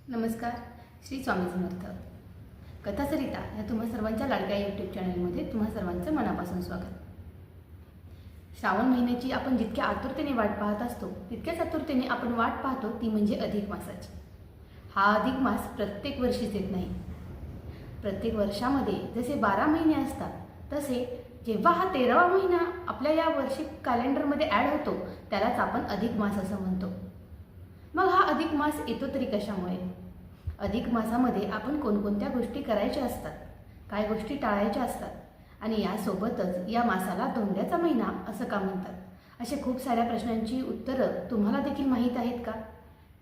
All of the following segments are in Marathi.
नमस्कार. श्री स्वामी समर्थ. कथासरिता या तुम्हा सर्वांच्या लाडक्या यूट्यूब चॅनलमध्ये तुम्हा सर्वांचं मनापासून स्वागत. श्रावण महिन्याची आपण जितक्या आतुरतेने वाट पाहत असतो तितक्याच आतुरतेने आपण वाट पाहतो ती म्हणजे अधिक मासाची. हा अधिक मास प्रत्येक वर्षीच येत नाही. प्रत्येक वर्षामध्ये जसे 12 महिने असतात तसे जेव्हा हा 13वा महिना आपल्या या वर्षी कॅलेंडरमध्ये ॲड होतो त्यालाच आपण अधिक मास असं म्हणतो. मग हा अधिक मास येतो तरी कशामुळे? अधिक मासामध्ये आपण कोणकोणत्या गोष्टी करायच्या असतात, काय गोष्टी टाळायच्या असतात आणि यासोबतच या मासाला धोंड्याचा महिना असं का म्हणतात, अशा खूप साऱ्या प्रश्नांची उत्तरं तुम्हाला देखील माहीत आहेत का?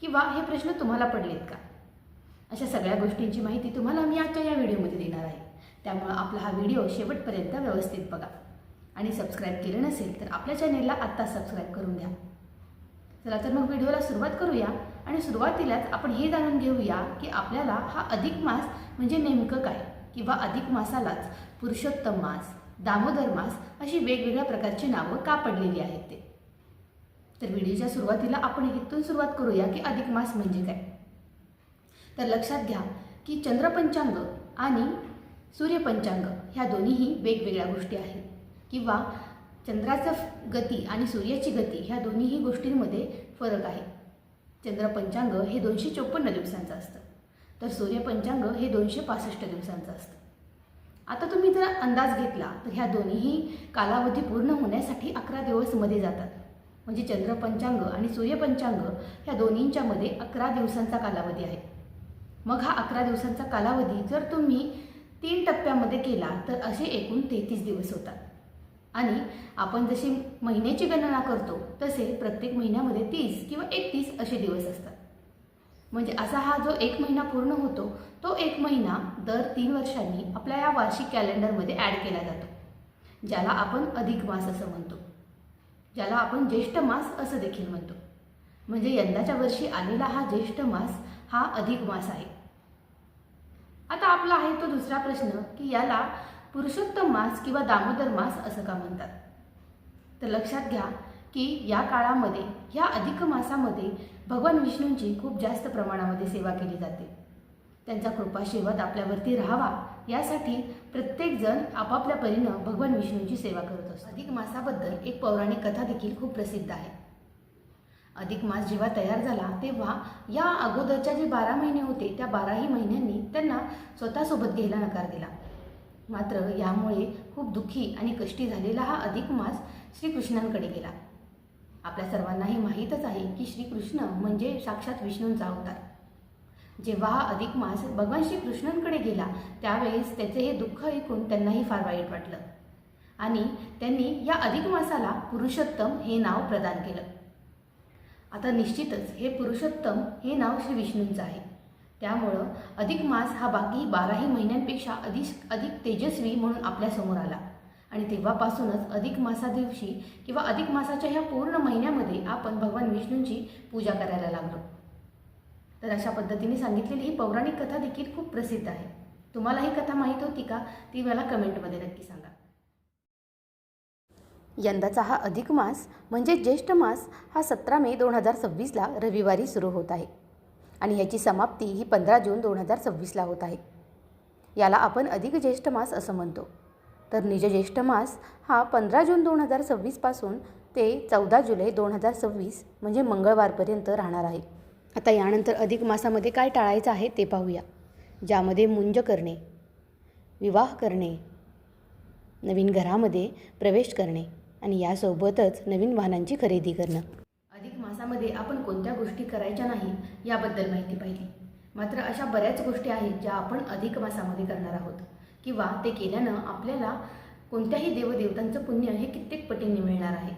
किंवा हे प्रश्न तुम्हाला पडलेत का? अशा सगळ्या गोष्टींची माहिती तुम्हाला मी आजच्या या व्हिडिओमध्ये देणार आहे. त्यामुळं आपला हा व्हिडिओ शेवटपर्यंत व्यवस्थित बघा आणि सबस्क्राईब केलं नसेल तर आपल्या चॅनेलला आत्ता सबस्क्राईब करून घ्या. चला तर मग व्हिडिओला सुरुवात करूया आणि सुरुवातीलाच आपण हे जाणून घेऊया की आपल्याला हा अधिक मास म्हणजे नेमकं काय, किंवा अधिक मासालाच पुरुषोत्तम मास, दामोदर मास अशी वेगवेगळ्या प्रकारची नावं का पडलेली आहेत ते. तर व्हिडिओच्या सुरुवातीला आपण इथून सुरुवात करूया की अधिक मास म्हणजे काय. तर लक्षात घ्या की चंद्रपंचांग आणि सूर्यपंचांग ह्या दोन्हीही वेगवेगळ्या गोष्टी आहेत, किंवा चंद्राचं गती आणि सूर्याची गती ह्या दोन्हीही गोष्टींमध्ये फरक आहे. चंद्रपंचांग हे 254 दिवसांचं असतं तर सूर्यपंचांग हे 265 दिवसांचं असतं. आता तुम्ही जर अंदाज घेतला तर ह्या दोन्हीही कालावधी पूर्ण होण्यासाठी 11 दिवस मध्ये जातात. म्हणजे चंद्रपंचांग आणि सूर्यपंचांग ह्या दोन्हींच्यामध्ये 11 दिवसांचा कालावधी आहे. मग हा 11 दिवसांचा कालावधी जर तुम्ही 3 टप्प्यामध्ये केला तर असे एकूण 33 दिवस होतात. आणि आपण जशी महिन्याची गणना करतो तसे प्रत्येक महिन्यामध्ये 30 किंवा 31 असे दिवस असतात. म्हणजे असा हा जो एक महिना पूर्ण होतो तो एक महिना दर 3 वर्षांनी आपल्या या वार्षिक कॅलेंडरमध्ये ॲड केला जातो, ज्याला आपण अधिक मास असं म्हणतो, ज्याला आपण ज्येष्ठ मास असं देखील म्हणतो. म्हणजे यंदाच्या वर्षी आलेला हा ज्येष्ठ मास हा अधिक मास आहे. आता आपला आहे तो दुसरा प्रश्न की याला पुरुषोत्तम मास किंवा दामोदर मास असं का म्हणतात. तर लक्षात घ्या की या काळामध्ये ह्या अधिक मासामध्ये भगवान विष्णूंची खूप जास्त प्रमाणामध्ये सेवा केली जाते. त्यांचा कृपाशीर्वाद आपल्यावरती राहावा यासाठी प्रत्येकजण आपापल्या परीनं भगवान विष्णूंची सेवा करत असतो. अधिक मासाबद्दल एक पौराणिक कथा देखील खूप प्रसिद्ध आहे. अधिक मास जेव्हा तयार झाला तेव्हा या अगोदरच्या जे 12 महिने होते त्या 12ही महिन्यांनी त्यांना स्वतःसोबत घ्यायला नकार दिला. मात्र यामुळे खूप दुःखी आणि कष्टी झालेला हा अधिक मास श्रीकृष्णांकडे गेला. आपल्या सर्वांनाही माहीतच आहे की श्रीकृष्ण म्हणजे साक्षात विष्णूंचा अवतार. जेव्हा हा अधिक मास भगवान श्रीकृष्णांकडे गेला त्यावेळेस त्याचे हे दुःख ऐकून त्यांनाही फार वाईट वाटलं आणि त्यांनी या अधिक मासाला पुरुषोत्तम हे नाव प्रदान केलं. आता निश्चितच हे पुरुषोत्तम हे नाव श्री विष्णूंचं आहे. त्यामुळं अधिक मास हा बाकी 12ही महिन्यांपेक्षा अधिक तेजस्वी म्हणून आपल्यासमोर आला आणि तेव्हापासूनच अधिक मासा दिवशी किंवा अधिक मासाच्या ह्या पूर्ण महिन्यामध्ये आपण भगवान विष्णूंची पूजा करायला लागलो. तर अशा पद्धतीने सांगितलेली ही पौराणिक कथा देखील खूप प्रसिद्ध आहे. तुम्हाला ही कथा माहीत होती का ती मला कमेंटमध्ये नक्की सांगा. यंदाचा हा अधिक मास म्हणजे ज्येष्ठ मास हा 17 मे 2026ला रविवारी सुरू होत आहे आणि ह्याची समाप्ती ही 15 जून 2026ला होत आहे. याला आपण अधिक ज्येष्ठ मास असं म्हणतो. तर निज ज्येष्ठ मास हा 15 जून 2026 पासून ते 14 जुलै 2026 म्हणजे मंगळवारपर्यंत राहणार आहे. आता यानंतर अधिक मासामध्ये काय टाळायचं आहे ते पाहूया, ज्यामध्ये मुंज करणे, विवाह करणे, नवीन घरामध्ये प्रवेश करणे आणि यासोबतच नवीन वाहनांची खरेदी करणं. अधिक मासामध्ये आपण कोणत्या गोष्टी करायच्या नाही याबद्दल माहिती पाहिली. मात्र अशा बऱ्याच गोष्टी आहेत ज्या आपण अधिक मासामध्ये करणार आहोत, किंवा ते केल्यानं आपल्याला कोणत्याही देवदेवतांचं पुण्य हे कित्येक पटींनी मिळणार आहे.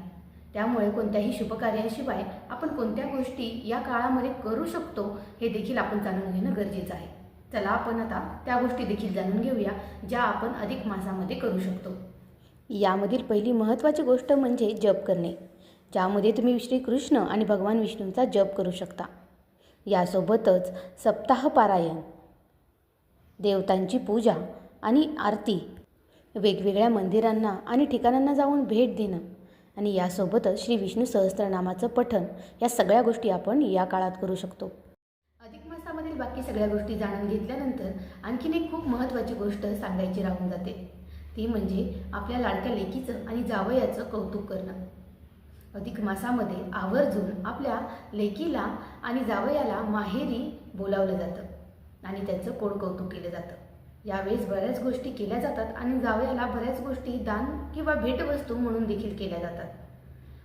त्यामुळे कोणत्याही शुभकार्याशिवाय आपण कोणत्या गोष्टी या काळामध्ये करू शकतो हे देखील आपण जाणून घेणं गरजेचं आहे. चला आपण आता त्या गोष्टी देखील जाणून घेऊया ज्या आपण अधिक मासामध्ये करू शकतो. यामधील पहिली महत्त्वाची गोष्ट म्हणजे जप करणे, ज्यामध्ये तुम्ही श्रीकृष्ण आणि भगवान विष्णूंचा जप करू शकता. यासोबतच सप्ताह पारायण, देवतांची पूजा आणि आरती, वेगवेगळ्या मंदिरांना आणि ठिकाणांना जाऊन भेट देणं आणि यासोबतच श्री विष्णू सहस्त्रनामाचं पठण या सगळ्या गोष्टी आपण या काळात करू शकतो. अधिक मासामध्ये मासामधील बाकी सगळ्या गोष्टी जाणून घेतल्यानंतर आणखीन एक खूप महत्त्वाची गोष्ट सांगायची राहून जाते, ती म्हणजे आपल्या लाडक्या लेकीचं आणि जावयाचं कौतुक करणं. अधिक मासामध्ये आवर्जून आपल्या लेकीला आणि जावयाला माहेरी बोलावलं जातं आणि त्याचं कोड कौतुक केलं जातं. यावेळेस बऱ्याच गोष्टी केल्या जातात आणि जावयाला बऱ्याच गोष्टी दान किंवा भेटवस्तू म्हणून देखील केल्या जातात.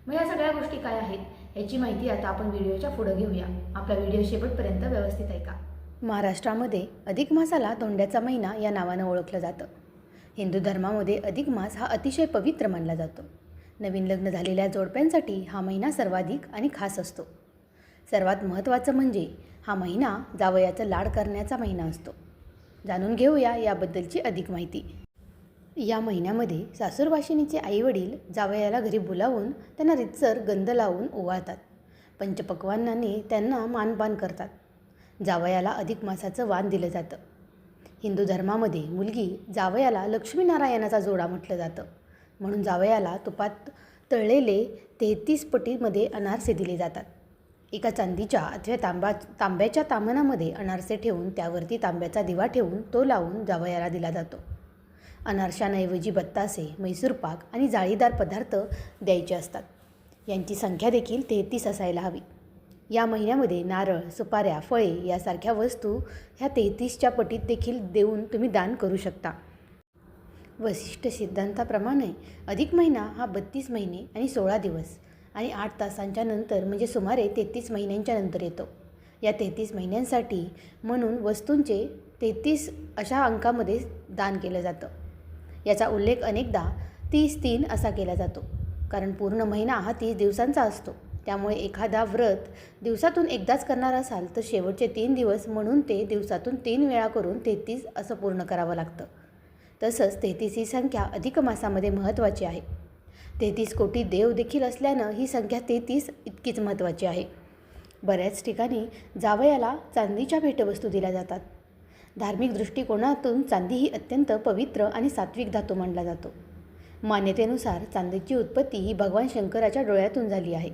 मग या सगळ्या गोष्टी काय आहेत याची माहिती आता आपण व्हिडिओच्या पुढे घेऊया. आपला व्हिडिओ शेवटपर्यंत व्यवस्थित ऐका. महाराष्ट्रामध्ये अधिक मासाला धोंड्याचा महिना या नावानं ओळखलं जातं. हिंदू धर्मामध्ये अधिक मास हा अतिशय पवित्र मानला जातो. नवीन लग्न झालेल्या जोडप्यांसाठी हा महिना सर्वाधिक आणि खास असतो. सर्वात महत्त्वाचं म्हणजे हा महिना जावयाचं लाड करण्याचा महिना असतो. जाणून घेऊया याबद्दलची अधिक माहिती. या महिन्यामध्ये सासूरवाशिनीचे आईवडील जावयाला घरी बोलावून त्यांना रीतसर गंध लावून ओवाळतात. पंचपक्वान्नाने त्यांना मानपान करतात. जावयाला अधिक मासाचं वाण दिलं जातं. हिंदू धर्मामध्ये मुलगी जावयाला लक्ष्मीनारायणाचा जोडा म्हटलं जातं. म्हणून जावयाला तुपात तळलेले 33 पटीमध्ये अनारसे दिले जातात. एका चांदीच्या अथवा तांब्याच्या ताम्हणामध्ये अनारसे ठेवून त्यावरती तांब्याचा दिवा ठेवून तो लावून जावयाला दिला जातो. अनारशांऐवजी बत्तासे, मैसूर पाक आणि जाळीदार पदार्थ द्यायचे असतात. यांची संख्या देखील 33 असायला हवी. या महिन्यामध्ये नारळ, सुपाऱ्या, फळे यासारख्या वस्तू ह्या 33च्या पटीत देखील देऊन तुम्ही दान करू शकता. वशिष्ठ सिद्धांताप्रमाणे अधिक महिना हा 32 महिने आणि 16 दिवस आणि 8 तासांच्या नंतर म्हणजे सुमारे 33 महिन्यांच्या नंतर येतो. या 33 महिन्यांसाठी म्हणून वस्तूंचे 33 अशा अंकामध्ये दान केलं जातं. याचा उल्लेख अनेकदा 30-3 असा केला जातो, कारण पूर्ण महिना हा 30 दिवसांचा असतो. त्यामुळे एखादा व्रत दिवसातून एकदाच करणार असाल तर शेवटचे 3 दिवस म्हणून ते दिवसातून 3 वेळा करून 33 असं पूर्ण करावं लागतं. तसंच 33 ही संख्या अधिक मासामध्ये महत्त्वाची आहे. 33 कोटी देव देखील असल्यानं ही संख्या 33 इतकीच महत्त्वाची आहे. बऱ्याच ठिकाणी जावयाला चांदीच्या भेटवस्तू दिल्या जातात. धार्मिक दृष्टिकोनातून चांदी ही अत्यंत पवित्र आणि सात्विक धातू मानला जातो. मान्यतेनुसार चांदीची उत्पत्ती ही भगवान शंकराच्या डोळ्यातून झाली आहे.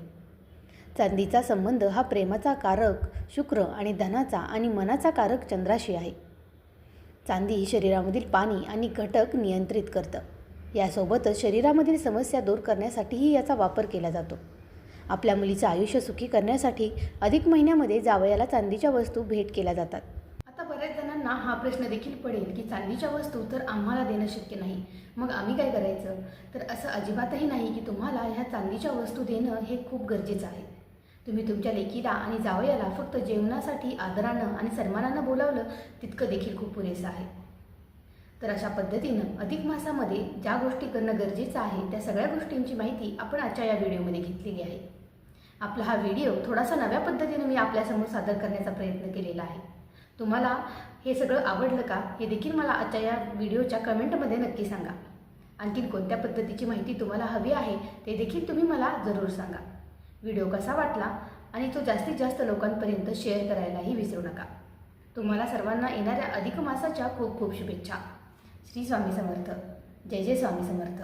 चांदीचा संबंध हा प्रेमाचा कारक शुक्र आणि धनाचा आणि मनाचा कारक चंद्राशी आहे. चांदी ही शरीरामधील पाणी आणि घटक नियंत्रित करतं. यासोबतच शरीरामधील समस्या दूर करण्यासाठीही याचा वापर केला जातो. आपल्या मुलीचं आयुष्य सुखी करण्यासाठी अधिक महिन्यामध्ये जावयाला चांदीच्या वस्तू भेट केल्या जातात. आता बऱ्याच जणांना हा प्रश्न देखील पडेल की चांदीच्या वस्तू तर आम्हाला देणं शक्य नाही, मग आम्ही काय करायचं? तर असं अजिबातही नाही की तुम्हाला ह्या चांदीच्या वस्तू देणं हे खूप गरजेचं आहे. तुम्ही तुमच्या लेकीला आणि जावयाला फक्त जेवणासाठी आदरानं आणि सन्मानानं बोलावलं तितकं देखील खूप पुरेसं आहे. तर अशा पद्धतीनं अधिक मासामध्ये ज्या गोष्टी करणं गरजेचं आहे त्या सगळ्या गोष्टींची माहिती आपण आजच्या या व्हिडिओमध्ये घेतलेली आहे. आपला हा व्हिडिओ थोडासा नव्या पद्धतीनं मी आपल्यासमोर सादर करण्याचा प्रयत्न केलेला आहे. तुम्हाला हे सगळं आवडलं का हे देखील मला आजच्या या व्हिडिओच्या कमेंटमध्ये नक्की सांगा. आणखीन कोणत्या पद्धतीची माहिती तुम्हाला हवी आहे ते देखील तुम्ही मला जरूर सांगा. व्हिडिओ कसा वाटला आणि तो जास्तीत जास्त लोकांपर्यंत शेअर करायलाही विसरू नका. तुम्हाला सर्वांना येणाऱ्या अधिक मासाच्या खूप खूप शुभेच्छा. श्री स्वामी समर्थ. जय जय स्वामी समर्थ.